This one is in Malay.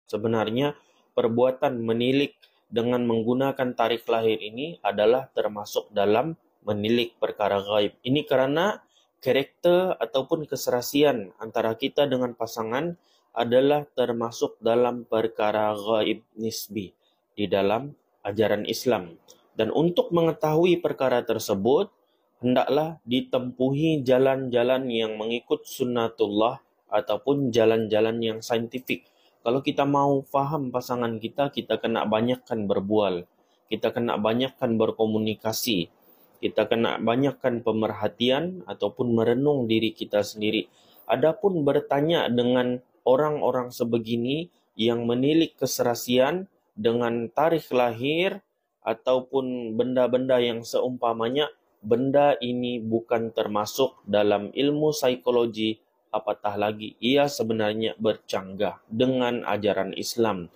Sebenarnya perbuatan menilik dengan menggunakan tarikh lahir ini adalah termasuk dalam menilik perkara gaib. Ini karena karakter ataupun keserasian antara kita dengan pasangan adalah termasuk dalam perkara gaib nisbi di dalam ajaran Islam. Dan untuk mengetahui perkara tersebut, hendaklah ditempuhi jalan-jalan yang mengikut sunnatullah ataupun jalan-jalan yang saintifik. Kalau kita mau faham pasangan kita, kita kena banyakkan berbual. Kita kena banyakkan berkomunikasi. Kita kena banyakkan pemerhatian ataupun merenung diri kita sendiri. Adapun bertanya dengan orang-orang sebegini yang menilik keserasian dengan tarikh lahir ataupun benda-benda yang seumpamanya, benda ini bukan termasuk dalam ilmu psikologi, apatah lagi ia sebenarnya bercanggah dengan ajaran Islam.